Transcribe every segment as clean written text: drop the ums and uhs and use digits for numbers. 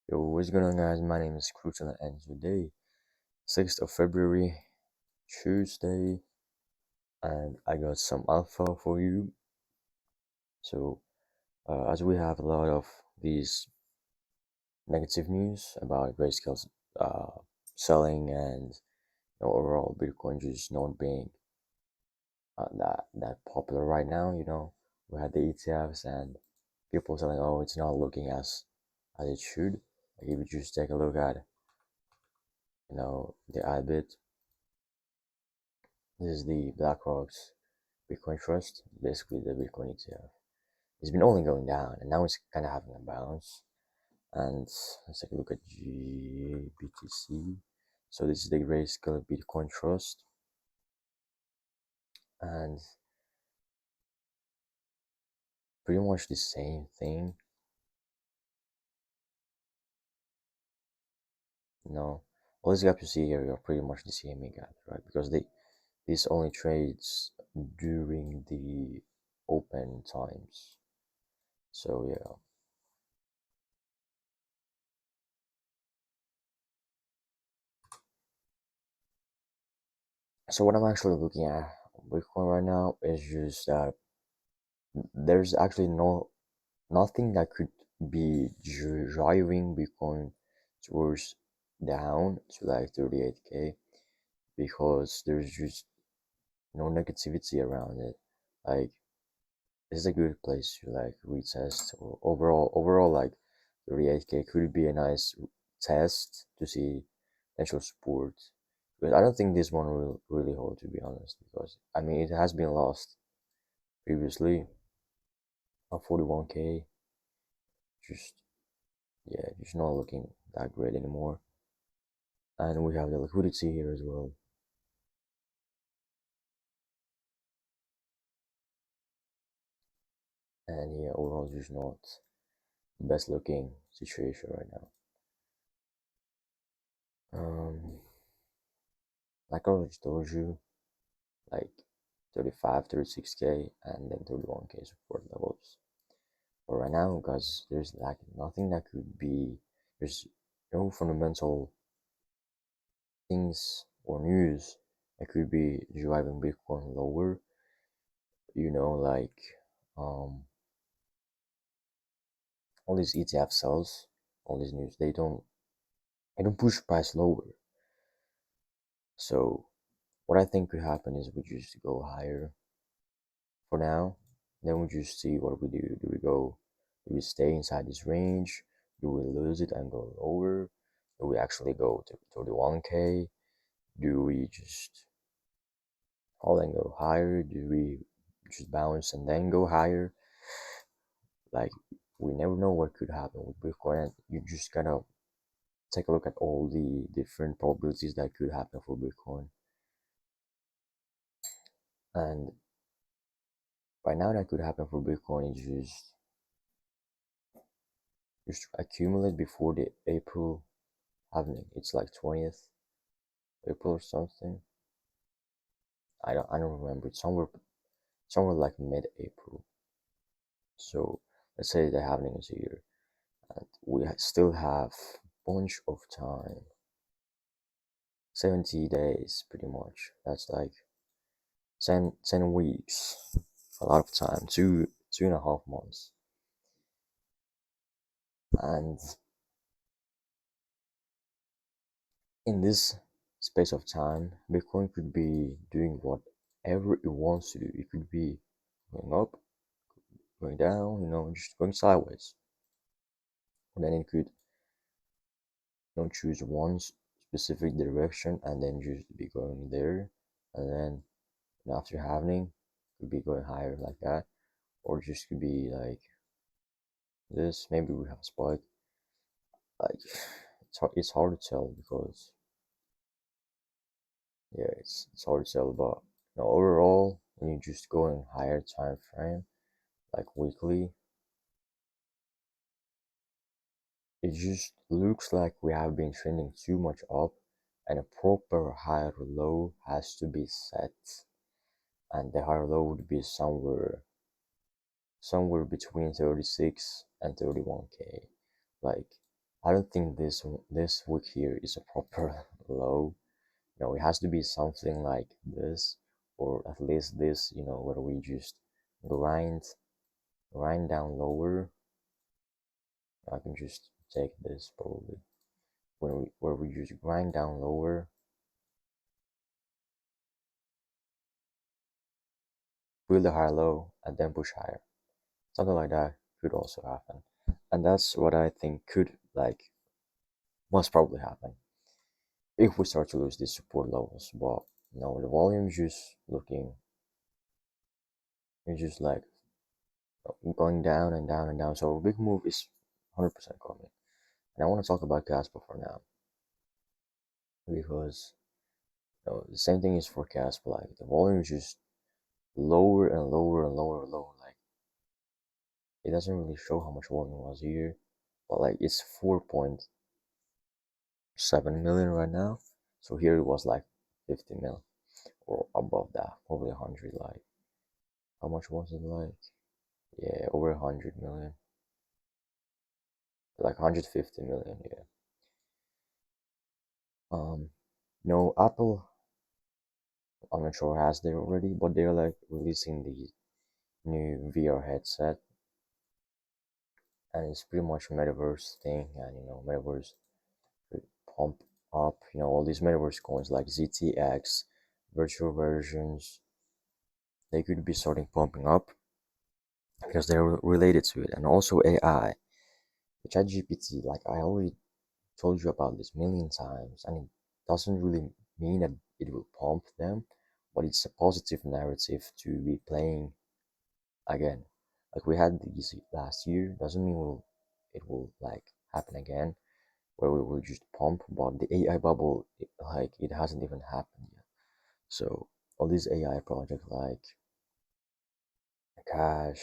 Yo, what's going on, guys? My name is Cruton, and today, 6th of February, Tuesday, and I got some alpha for you. So, as we have a lot of these negative news about Grayscale's selling and overall Bitcoin just not being that popular right now, we had the ETFs and people saying, oh, it's not looking as it should. Like if you just take a look at, the IBIT. This is the BlackRock's Bitcoin Trust, basically the Bitcoin ETF. It's been only going down, and now it's kind of having a bounce. And let's take a look at BTC. So this is the Grayscale Bitcoin Trust, and pretty much the same thing. All these gaps you see here are pretty much the CME gap, right? Because this only trades during the open times. So yeah. So what I'm actually looking at Bitcoin right now is just that there's actually nothing that could be driving Bitcoin towards down to like 38k, because there's just no negativity around it. Like this is a good place to like retest, or overall like 38k could be a nice test to see potential support. But I don't think this one will really hold, to be honest, because I mean it has been lost previously on 41k. Just yeah, just not looking that great anymore. And we have the liquidity here as well. And yeah, overall just not the best looking situation right now. Like I already told you, like 35, 36k and then 31k support levels. But right now, guys, there's like nothing that could be, there's no fundamental things or news that could be driving Bitcoin lower. Like all these ETF sells, all these news, they don't push price lower. So what I think could happen is we just go higher for now. Then we just see what we do. Do we stay inside this range? Do we lose it and go lower? Do we actually go to 31k? Do we just hold and go higher? Do we just bounce and then go higher? Like we never know what could happen with Bitcoin, and you just gotta take a look at all the different probabilities that could happen for Bitcoin. And right now that could happen for Bitcoin is just accumulate before the April halving. It's like 20th April or something. I don't remember. It's somewhere like mid-April. So let's say the halving is here, and we still have a bunch of time. 70 days pretty much. That's like 10 weeks. A lot of time. Two and a half months. And in this space of time, Bitcoin could be doing whatever it wants to do. It could be going up, going down, just going sideways. And then it could choose one specific direction and then just be going there. And then after halving, could be going higher like that. Or just could be like this. Maybe we have a spike. Like it's hard to tell because yeah, it's hard to tell, but overall, when you just go in higher time frame, like weekly, it just looks like we have been trending too much up, and a proper higher low has to be set, and the higher low would be somewhere between 36 and 31k. Like I don't think this week here is a proper low. It has to be something like this, or at least this, where we just grind grind down lower. I can just take this probably where we just grind down lower, build a higher low, and then push higher. Something like that could also happen, and that's what I think could like must probably happen if we start to lose these support levels. But no, the volume is just looking, it's just like going down and down and down. So a big move is 100% coming. And I want to talk about Casper for now because the same thing is for Casper. Like the volume is just lower and lower and lower and lower. Like it doesn't really show how much volume was here, but like it's 4.7 million right now. So here it was like 50 mil or above that, probably 100. Like how much was it like? Yeah, over 100 million, like 150 million. Yeah. Um, no, Apple, I'm not sure has they already, but they're like releasing the new VR headset, and it's pretty much metaverse thing, and metaverse could pump up, all these metaverse coins like ZTX, virtual versions, they could be starting pumping up because they're related to it, and also AI, the ChatGPT, like I already told you about this million times, and it doesn't really mean that it will pump them, but it's a positive narrative to be playing again. Like we had these last year, doesn't mean it will like happen again, where we will just pump. But the AI bubble, it hasn't even happened yet. So all these AI projects like Cash,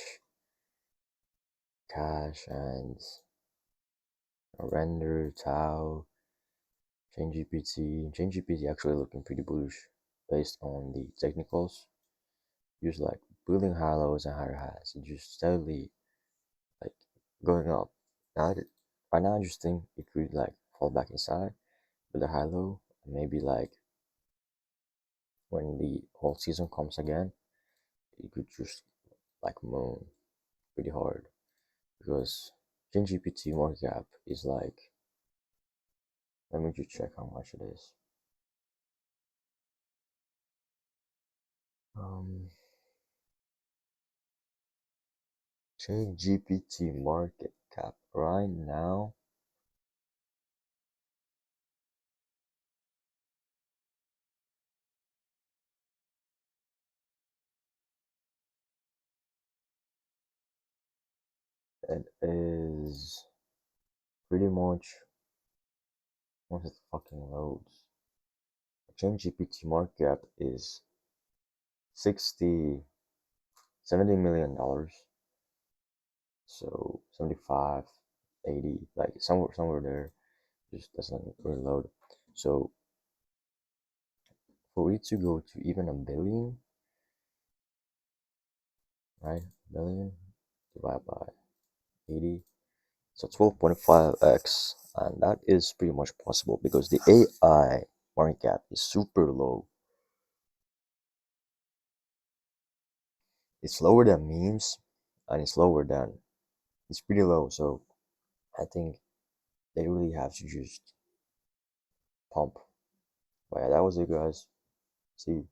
Cash, and Render, Tau, ChainGPT actually looking pretty bullish based on the technicals. Just like building high lows and higher highs, and just steadily like going up. Now, right now, I just think it could like fall back inside with a high low, and maybe like when the whole season comes again, it could just like moon pretty hard because ChainGPT market cap is like, let me just check how much it is. Um, ChainGPT market cap right now, it is pretty much, once it fucking loads, ChainGPT market cap is 60 $70 million, so 75, 80, like somewhere there, just doesn't reload. So for it to go to even a billion, right? Billion divided by 80, so 12.5x, and that is pretty much possible because the AI market cap is super low. It's lower than memes, and it's pretty low. So I think they really have to just pump. But yeah, that was it, guys. See you.